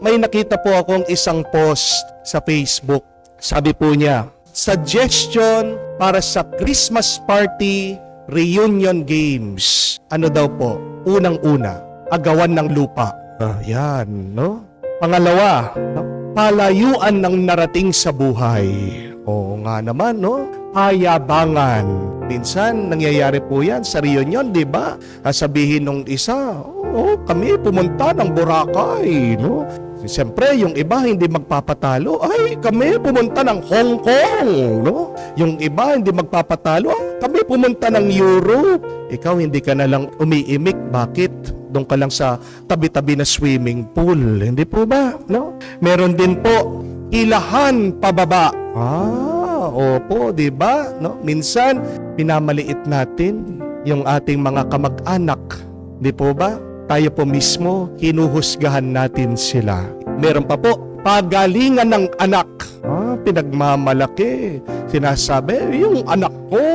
May nakita po akong isang post sa Facebook. Sabi po niya, suggestion para sa Christmas party reunion games. Ano daw po? Unang-una, agawan ng lupa. Yan, no? Pangalawa, no? Palayuan ng narating sa buhay. Oo nga naman, no? Payabangan. Minsan, nangyayari po yan sa reunion, di ba? Sabihin nung isa, kami pumunta ng Boracay, no? Siyempre, yung iba hindi magpapatalo, ay, kami pumunta ng Hong Kong, no? Yung iba hindi magpapatalo, kami pumunta ng Europe. Ikaw hindi ka na lang umiimik, bakit? Doon ka lang sa tabi-tabi na swimming pool, hindi po ba? No? Meron din po, ilahan pababa. Opo, di ba? No? Minsan, pinamaliit natin yung ating mga kamag-anak, di po ba? Tayo po mismo, hinuhusgahan natin sila. Meron pa po, pagalingan ng anak. Pinagmamalaki. Sinasabi, yung anak ko,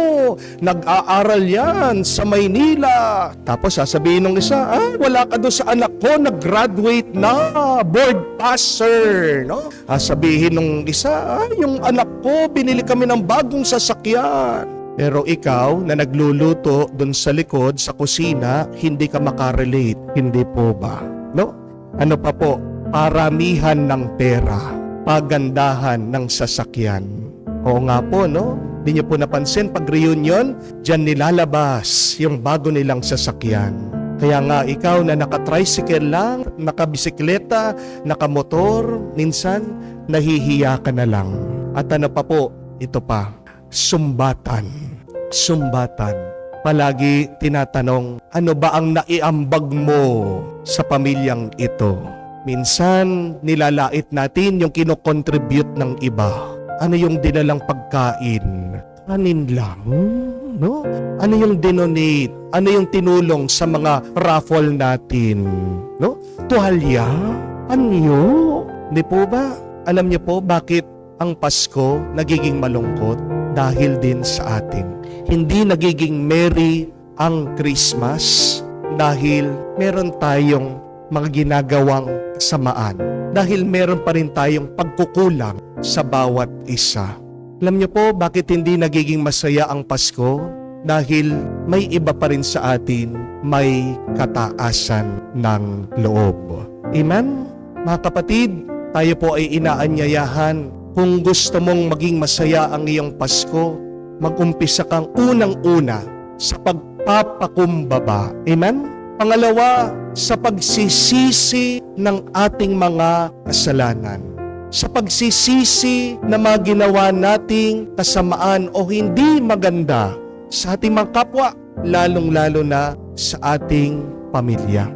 nag-aaral yan sa Maynila. Tapos sasabihin ng isa, wala ka doon sa anak ko, nag-graduate na, board passer. No? Sasabihin ng isa, yung anak ko, binili kami ng bagong sasakyan. Pero ikaw na nagluluto doon sa likod, sa kusina, hindi ka makarelate. Hindi po ba? No? Ano pa po? Paramihan ng pera. Pagandahan ng sasakyan. Oo nga po, no? Di niyo po napansin, pag reunion, dyan nilalabas yung bago nilang sasakyan. Kaya nga ikaw na naka-tricycle lang, naka-bisikleta, naka-motor, minsan nahihiya ka na lang. At ano pa po? Ito pa. Sumbatan. Palagi tinatanong, ano ba ang naiambag mo sa pamilyang ito? Minsan, nilalait natin yung kinokontribute ng iba. Ano yung dinalang pagkain? Kanin lang, no? Ano yung dinonate? Ano yung tinulong sa mga raffle natin? No? Tuwalya? Anyo? Di po ba? Alam niyo po bakit ang Pasko nagiging malungkot? Dahil din sa atin. Hindi nagiging merry ang Christmas dahil meron tayong mga ginagawang kasamaan. Dahil meron pa rin tayong pagkukulang sa bawat isa. Alam niyo po bakit hindi nagiging masaya ang Pasko? Dahil may iba pa rin sa atin may kataasan ng loob. Amen? Mga kapatid, tayo po ay inaanyayahan. Kung gusto mong maging masaya ang iyong Pasko, mag-umpisa kang unang-una sa pagpapakumbaba. Amen? Pangalawa, sa pagsisisi ng ating mga kasalanan. Sa pagsisisi na mga ginawa nating kasamaan o hindi maganda sa ating mga kapwa, lalong-lalo na sa ating pamilya.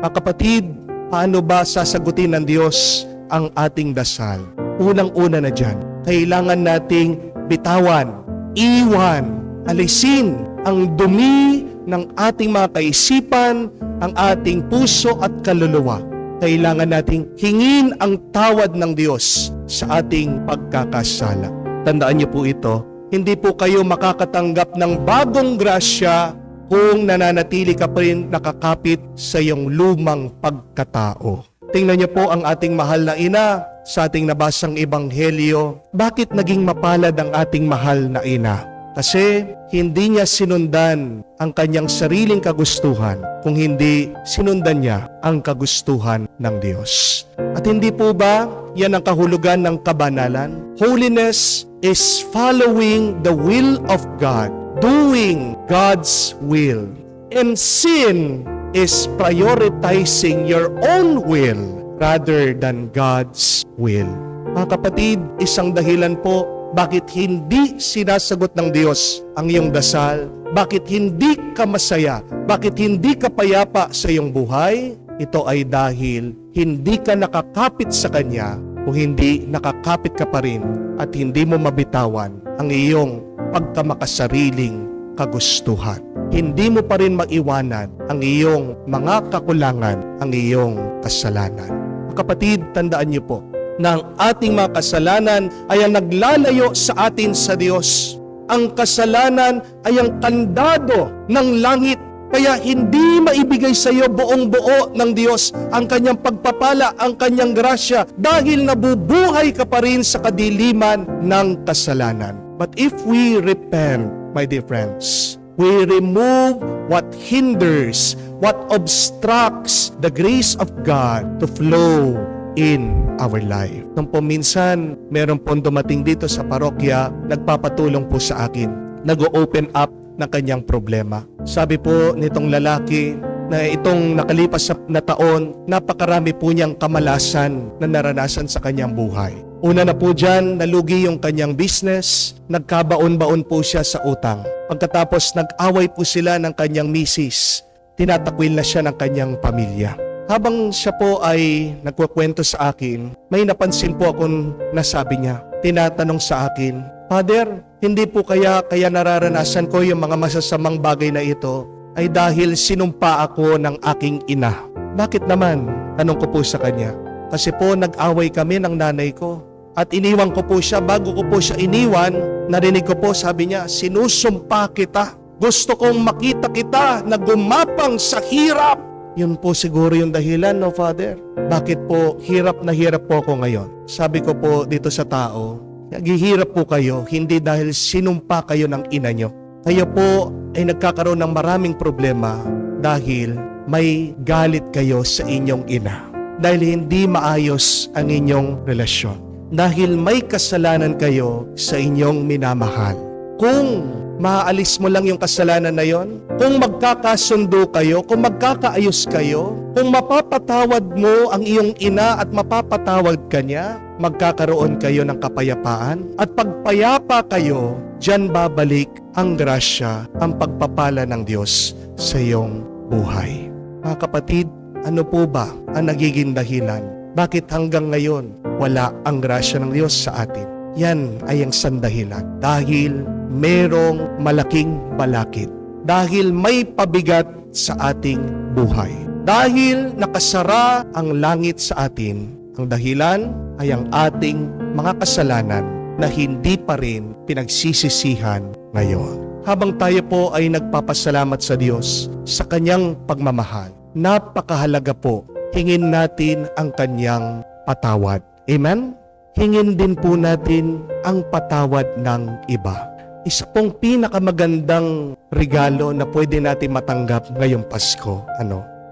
Mga kapatid, paano ba sasagutin ng Diyos ang ating dasal? Unang-una na dyan, kailangan nating bitawan, iwan, alisin ang dumi ng ating mga kaisipan, ang ating puso at kaluluwa. Kailangan nating hingin ang tawad ng Diyos sa ating pagkakasala. Tandaan niyo po ito, hindi po kayo makakatanggap ng bagong grasya kung nananatili ka pa rin nakakapit sa iyong lumang pagkatao. Tingnan niyo po ang ating mahal na ina sa ating nabasang ebanghelyo. Bakit naging mapalad ang ating mahal na ina? Kasi hindi niya sinundan ang kanyang sariling kagustuhan, kung hindi sinundan niya ang kagustuhan ng Diyos. At hindi po ba yan ang kahulugan ng kabanalan? Holiness is following the will of God, doing God's will. And sin is prioritizing your own will rather than God's will. Mga kapatid, isang dahilan po bakit hindi sinasagot ng Diyos ang iyong dasal, bakit hindi ka masaya, bakit hindi ka payapa sa iyong buhay, ito ay dahil hindi ka nakakapit sa Kanya o hindi nakakapit ka pa rin at hindi mo mabitawan ang iyong pagkamakasariling kagustuhan. Hindi mo pa rin maiwanan ang iyong mga kakulangan, ang iyong kasalanan. Kapatid, tandaan niyo po na ang ating mga kasalanan ay ang naglalayo sa atin sa Diyos. Ang kasalanan ay ang kandado ng langit Kaya hindi maibigay sa iyo buong buo ng Diyos ang kanyang pagpapala, ang kanyang grasya dahil nabubuhay ka pa rin sa kadiliman ng kasalanan. But if we repent, my dear friends, we remove what hinders, what obstructs the grace of God to flow in our life. Nung po minsan, meron pong dumating dito sa parokya, nagpapatulong po sa akin, nag-open up ng kanyang problema. Sabi po nitong lalaki na itong nakalipas na taon, napakarami po niyang kamalasan na naranasan sa kanyang buhay. Una na po dyan, nalugi yung kanyang business, nagkabaon-baon po siya sa utang. Pagkatapos nag-away po sila ng kanyang misis, tinatakwil na siya ng kanyang pamilya. Habang siya po ay nagkukwento sa akin, may napansin po akong nasabi niya. Tinatanong sa akin, Father, hindi po kaya nararanasan ko yung mga masasamang bagay na ito ay dahil sinumpa ako ng aking ina. Bakit naman? Tanong ko po sa kanya. Kasi po nag-away kami ng nanay ko at iniwan ko po siya. Bago ko po siya iniwan, narinig ko po, sabi niya, sinusumpa kita. Gusto kong makita kita na gumapang sa hirap. Yun po siguro yung dahilan, no, Father? Bakit po hirap na hirap po ako ngayon? Sabi ko po dito sa tao, naghihirap po kayo hindi dahil sinumpa kayo ng ina nyo. Kayo po ay nagkakaroon ng maraming problema dahil may galit kayo sa inyong ina. Dahil hindi maayos ang inyong relasyon. Dahil may kasalanan kayo sa inyong minamahal. Kung maaalis mo lang yung kasalanan na yon, kung magkakasundo kayo, kung magkakaayos kayo, kung mapapatawad mo ang iyong ina at mapapatawad ka niya, magkakaroon kayo ng kapayapaan. At pagpayapa kayo, diyan babalik ang grasya, ang pagpapala ng Diyos sa iyong buhay. Mga kapatid, ano po ba ang nagiging dahilan? Bakit hanggang ngayon wala ang grasya ng Diyos sa atin? Yan ay ang sandahilan. Dahil merong malaking balakid. Dahil may pabigat sa ating buhay. Dahil nakasara ang langit sa atin. Ang dahilan ay ang ating mga kasalanan na hindi pa rin pinagsisisihan ngayon. Habang tayo po ay nagpapasalamat sa Diyos sa kanyang pagmamahal, napakahalaga po, hingin natin ang kanyang patawad. Amen? Hingin din po natin ang patawad ng iba. Isa pong pinakamagandang regalo na pwede natin matanggap ngayong Pasko,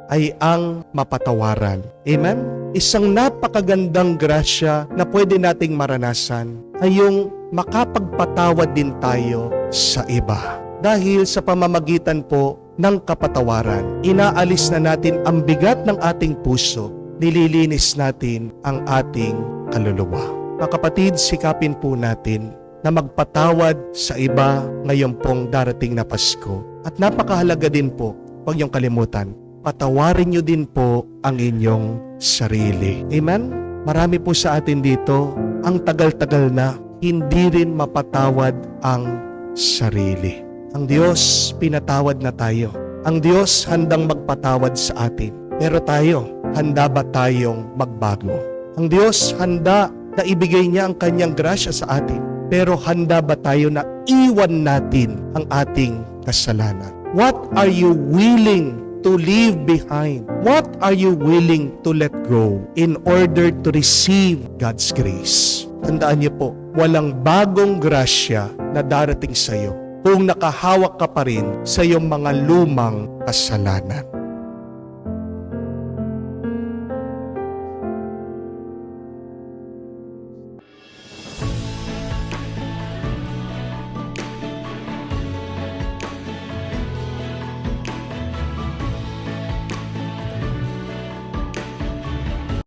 ay ang mapatawaran. Amen? Isang napakagandang grasya na pwede nating maranasan ay yung makapagpatawad din tayo sa iba. Dahil sa pamamagitan po ng kapatawaran, inaalis na natin ang bigat ng ating puso, nililinis natin ang ating kaluluwa. Mga kapatid, sikapin po natin na magpatawad sa iba ngayon pong darating na Pasko. At napakahalaga din po, huwag niyong kalimutan, patawarin niyo din po ang inyong sarili. Amen? Marami po sa atin dito, ang tagal-tagal na, hindi rin mapatawad ang sarili. Ang Diyos, pinatawad na tayo. Ang Diyos, handang magpatawad sa atin. Pero tayo, handa ba tayong magbago? Ang Diyos, handa na ibigay niya ang kanyang grasya sa atin. Pero handa ba tayo na iwan natin ang ating kasalanan? What are you willing to leave behind? What are you willing to let go in order to receive God's grace? Tandaan niyo po, walang bagong grasya na darating sa iyo kung nakahawak ka pa rin sa iyong mga lumang kasalanan.